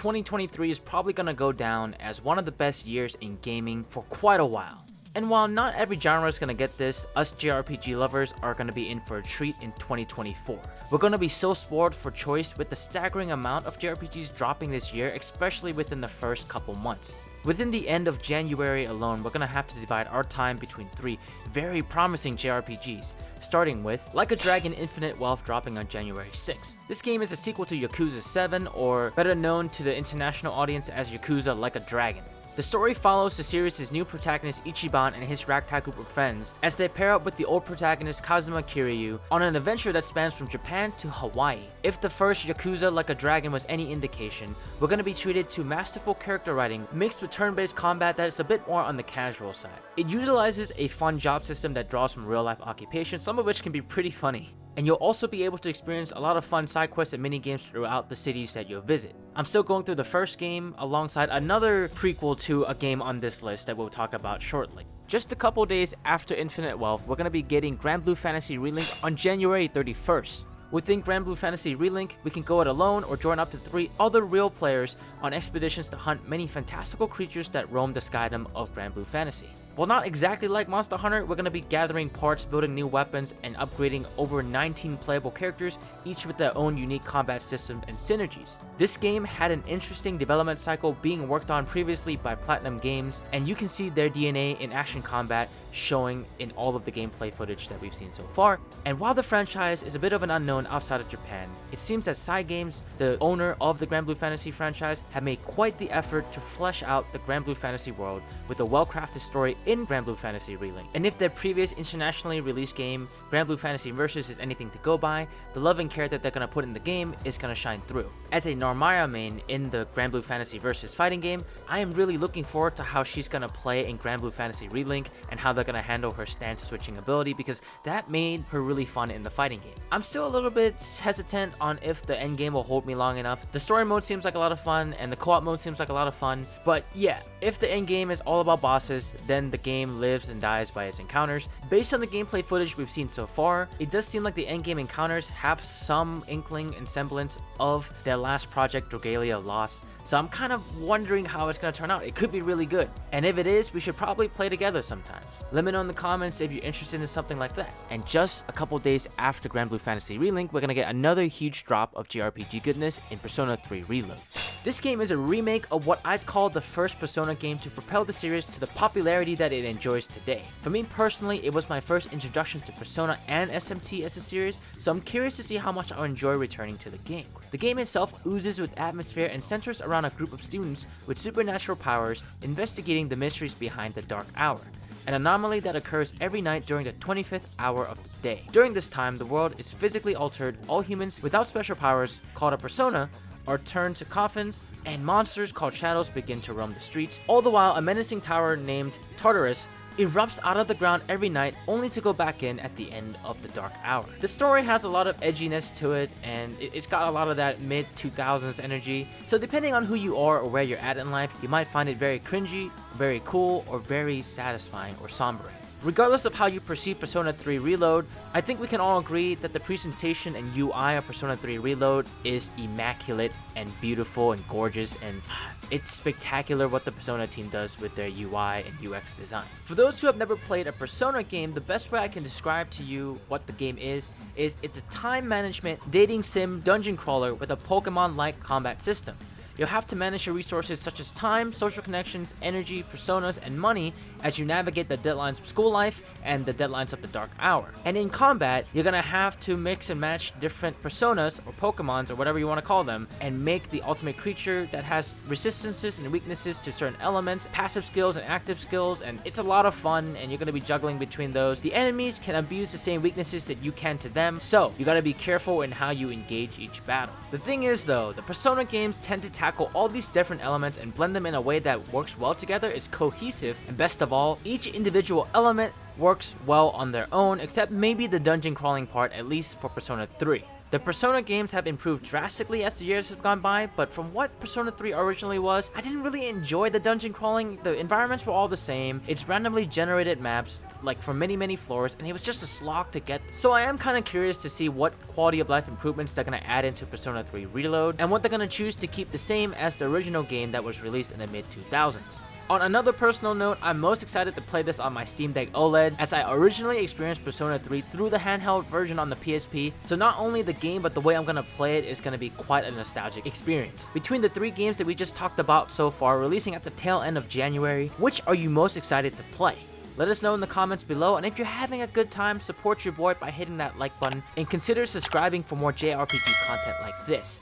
2023 is probably gonna go down as one of the best years in gaming for quite a while. And while not every genre is gonna get this, us JRPG lovers are gonna be in for a treat in 2024. We're gonna be so spoiled for choice with the staggering amount of JRPGs dropping this year, especially within the first couple months. Within the end of January alone, we're gonna have to divide our time between 3 very promising JRPGs, starting with Like a Dragon Infinite Wealth dropping on January 6th. This game is a sequel to Yakuza 7, or better known to the international audience as Yakuza Like a Dragon. The story follows the series' new protagonist Ichiban and his ragtag group of friends as they pair up with the old protagonist Kazuma Kiryu on an adventure that spans from Japan to Hawaii. If the first Yakuza Like a Dragon was any indication, we're going to be treated to masterful character writing mixed with turn-based combat that is a bit more on the casual side. It utilizes a fun job system that draws from real-life occupations, some of which can be pretty funny. And you'll also be able to experience a lot of fun side quests and mini games throughout the cities that you'll visit. I'm still going through the first game alongside another prequel to a game on this list that we'll talk about shortly. Just a couple days after Infinite Wealth, we're going to be getting Granblue Fantasy Relink on January 31st. Within Granblue Fantasy Relink, we can go it alone or join up to 3 other real players on expeditions to hunt many fantastical creatures that roam the skydom of Granblue Fantasy. While not exactly like Monster Hunter, we're going to be gathering parts, building new weapons, and upgrading over 19 playable characters, each with their own unique combat system and synergies. This game had an interesting development cycle being worked on previously by Platinum Games, and you can see their DNA in action combat showing in all of the gameplay footage that we've seen so far. And while the franchise is a bit of an unknown outside of Japan, it seems that Side Games, the owner of the Granblue Fantasy franchise, have made quite the effort to flesh out the Granblue Fantasy world with a well-crafted story in Granblue Fantasy Relink. And if their previous internationally released game, Granblue Fantasy Versus, is anything to go by, the love and care that they're going to put in the game is going to shine through. As a Narmaya main in the Granblue Fantasy Versus fighting game, I am really looking forward to how she's going to play in Granblue Fantasy Relink and how they're going to handle her stance switching ability, because that made her really fun in the fighting game. I'm still a little bit hesitant on if the end game will hold me long enough. The story mode seems like a lot of fun and the co-op mode seems like a lot of fun, but yeah, if the end game is all about bosses, then the game lives and dies by its encounters. Based on the gameplay footage we've seen so far, it does seem like the end game encounters have some inkling and semblance of their last project, Dragalia Lost. So I'm kind of wondering how it's going to turn out. It could be really good. And if it is, we should probably play together sometimes. Let me know in the comments if you're interested in something like that. And just a couple days after Granblue Fantasy Relink, we're going to get another huge drop of JRPG goodness in Persona 3 Reload. This game is a remake of what I'd call the first Persona game to propel the series to the popularity that it enjoys today. For me personally, it was my first introduction to Persona and SMT as a series, so I'm curious to see how much I'll enjoy returning to the game. The game itself oozes with atmosphere and centers around a group of students with supernatural powers investigating the mysteries behind the Dark Hour, an anomaly that occurs every night during the 25th hour of the day. During this time, the world is physically altered, all humans without special powers, called a persona, are turned to coffins, and monsters called shadows begin to roam the streets, all the while a menacing tower named Tartarus erupts out of the ground every night, only to go back in at the end of the Dark Hour. The story has a lot of edginess to it, and it's got a lot of that mid-2000s energy, so depending on who you are or where you're at in life, you might find it very cringy, very cool, or very satisfying or sombering. Regardless of how you perceive Persona 3 Reload, I think we can all agree that the presentation and UI of Persona 3 Reload is immaculate and beautiful and gorgeous, and it's spectacular what the Persona team does with their UI and UX design. For those who have never played a Persona game, the best way I can describe to you what the game is it's a time management, dating sim, dungeon crawler with a Pokemon-like combat system. You'll have to manage your resources such as time, social connections, energy, personas, and money as you navigate the deadlines of school life and the deadlines of the Dark Hour. And in combat, you're gonna have to mix and match different personas or Pokemons or whatever you want to call them and make the ultimate creature that has resistances and weaknesses to certain elements, passive skills and active skills, and it's a lot of fun and you're gonna be juggling between those. The enemies can abuse the same weaknesses that you can to them, so you gotta be careful in how you engage each battle. The thing is though, the Persona games tend to tackle all these different elements and blend them in a way that works well together, is cohesive, and best of all, each individual element works well on their own, except maybe the dungeon crawling part, at least for Persona 3. The Persona games have improved drastically as the years have gone by, but from what Persona 3 originally was, I didn't really enjoy the dungeon crawling. The environments were all the same. It's randomly generated maps, like for many floors, and it was just a slog to get. So I am kind of curious to see what quality of life improvements they're going to add into Persona 3 Reload, and what they're going to choose to keep the same as the original game that was released in the mid-2000s. On another personal note, I'm most excited to play this on my Steam Deck OLED, as I originally experienced Persona 3 through the handheld version on the PSP, so not only the game but the way I'm gonna play it is gonna be quite a nostalgic experience. Between the 3 games that we just talked about so far, releasing at the tail end of January, which are you most excited to play? Let us know in the comments below, and if you're having a good time, support your boy by hitting that like button, and consider subscribing for more JRPG content like this.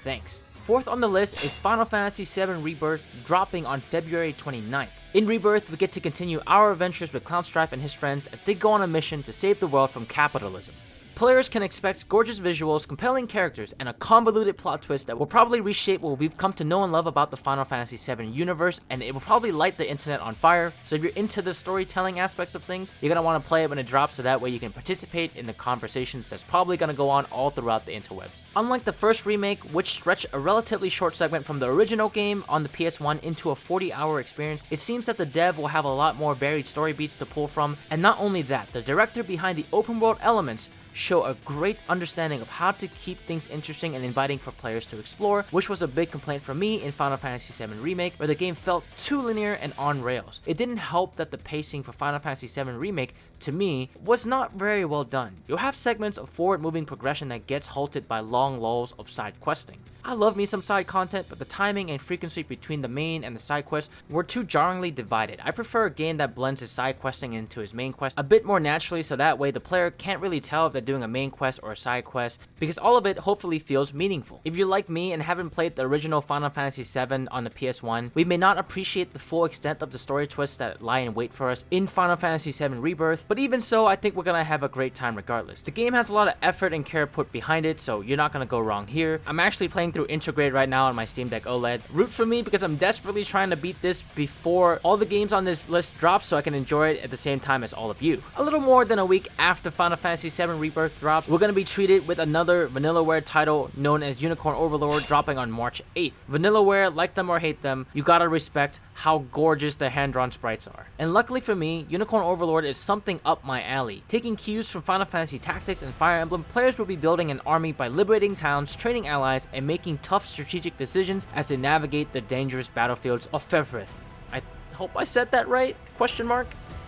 Thanks. Fourth on the list is Final Fantasy VII Rebirth, dropping on February 29th. In Rebirth, we get to continue our adventures with Cloud Strife and his friends as they go on a mission to save the world from capitalism. Players can expect gorgeous visuals, compelling characters, and a convoluted plot twist that will probably reshape what we've come to know and love about the Final Fantasy VII universe, and it will probably light the internet on fire. So if you're into the storytelling aspects of things, you're going to want to play it when it drops, so that way you can participate in the conversations that's probably going to go on all throughout the interwebs. Unlike the first remake, which stretched a relatively short segment from the original game on the PS1 into a 40-hour experience, it seems that the dev will have a lot more varied story beats to pull from, and not only that, the director behind the open world elements show a great understanding of how to keep things interesting and inviting for players to explore, which was a big complaint from me in Final Fantasy VII Remake, where the game felt too linear and on rails. It didn't help that the pacing for Final Fantasy VII Remake, to me, was not very well done. You'll have segments of forward-moving progression that gets halted by long lulls of side questing. I love me some side content, but the timing and frequency between the main and the side quests were too jarringly divided. I prefer a game that blends his side questing into his main quest a bit more naturally, so that way the player can't really tell if they're doing a main quest or a side quest, because all of it hopefully feels meaningful. If you're like me and haven't played the original Final Fantasy VII on the PS1, we may not appreciate the full extent of the story twists that lie in wait for us in Final Fantasy VII Rebirth, but even so, I think we're gonna have a great time regardless. The game has a lot of effort and care put behind it, so you're not gonna go wrong here. I'm actually playing through Intergrade right now on my Steam Deck OLED. Root for me, because I'm desperately trying to beat this before all the games on this list drop, so I can enjoy it at the same time as all of you. A little more than a week after Final Fantasy VII Rebirth drops, we're going to be treated with another Vanillaware title known as Unicorn Overlord, dropping on March 8th. Vanillaware, like them or hate them, you gotta respect how gorgeous the hand-drawn sprites are. And luckily for me, Unicorn Overlord is something up my alley. Taking cues from Final Fantasy Tactics and Fire Emblem, players will be building an army by liberating towns, training allies, and making tough strategic decisions as they navigate the dangerous battlefields of Fevriff. I hope I said that right? Question mark?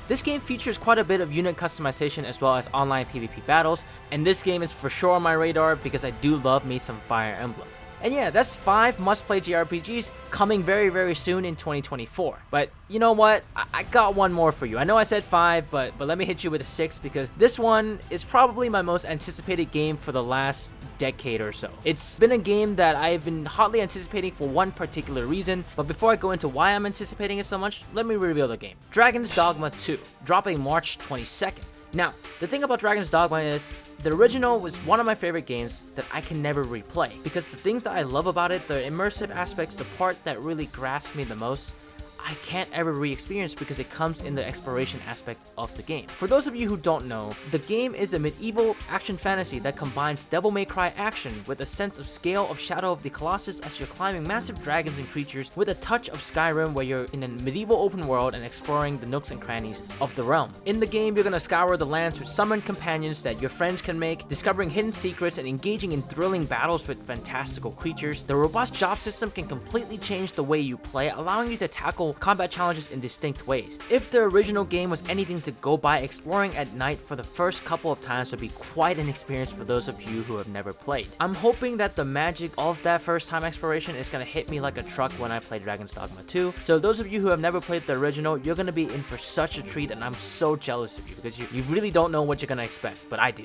This game features quite a bit of unit customization as well as online PvP battles, and this game is for sure on my radar because I do love me some Fire Emblem. And yeah, that's 5 must-play JRPGs coming very soon in 2024. But you know what? I got one more for you. I know I said 5, but let me hit you with a 6, because this one is probably my most anticipated game for the last decade or so. It's been a game that I've been hotly anticipating for one particular reason, but before I go into why I'm anticipating it so much, let me reveal the game. Dragon's Dogma 2, dropping March 22nd. Now, the thing about Dragon's Dogma is, the original was one of my favorite games that I can never replay, because the things that I love about it, the immersive aspects, the part that really grasps me the most, I can't ever re-experience because it comes in the exploration aspect of the game. For those of you who don't know, the game is a medieval action fantasy that combines Devil May Cry action with a sense of scale of Shadow of the Colossus as you're climbing massive dragons and creatures, with a touch of Skyrim where you're in a medieval open world and exploring the nooks and crannies of the realm. In the game, you're gonna scour the lands with summoned companions that your friends can make, discovering hidden secrets and engaging in thrilling battles with fantastical creatures. The robust job system can completely change the way you play, allowing you to tackle combat challenges in distinct ways. If the original game was anything to go by, exploring at night for the first couple of times would be quite an experience for those of you who have never played. I'm hoping that the magic of that first time exploration is gonna hit me like a truck when I play Dragon's Dogma 2. So those of you who have never played the original, you're gonna be in for such a treat, and I'm so jealous of you because you really don't know what you're gonna expect, but I do.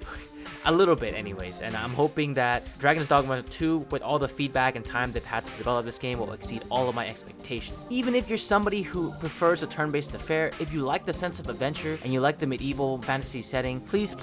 A little bit anyways, and I'm hoping that Dragon's Dogma 2, with all the feedback and time they've had to develop this game, will exceed all of my expectations. Even if you're somebody who prefers a turn-based affair, if you like the sense of adventure and you like the medieval fantasy setting, please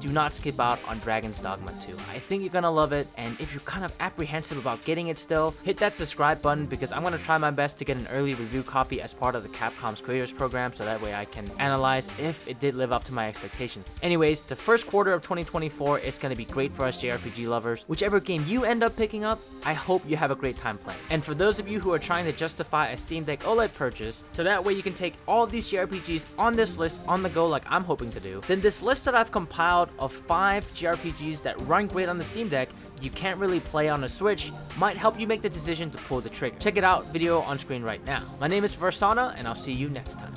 do not skip out on Dragon's Dogma 2. I think you're gonna love it, and if you're kind of apprehensive about getting it still, hit that subscribe button, because I'm gonna try my best to get an early review copy as part of the Capcom's Creators Program, so that way I can analyze if it did live up to my expectations. Anyways, the first quarter of 2024 2024 is going to be great for us JRPG lovers. Whichever game you end up picking up, I hope you have a great time playing. And for those of you who are trying to justify a Steam Deck OLED purchase, so that way you can take all of these JRPGs on this list on the go like I'm hoping to do, then this list that I've compiled of 5 JRPGs that run great on the Steam Deck you can't really play on a Switch might help you make the decision to pull the trigger. Check it out, video on screen right now. My name is Varsona, and I'll see you next time.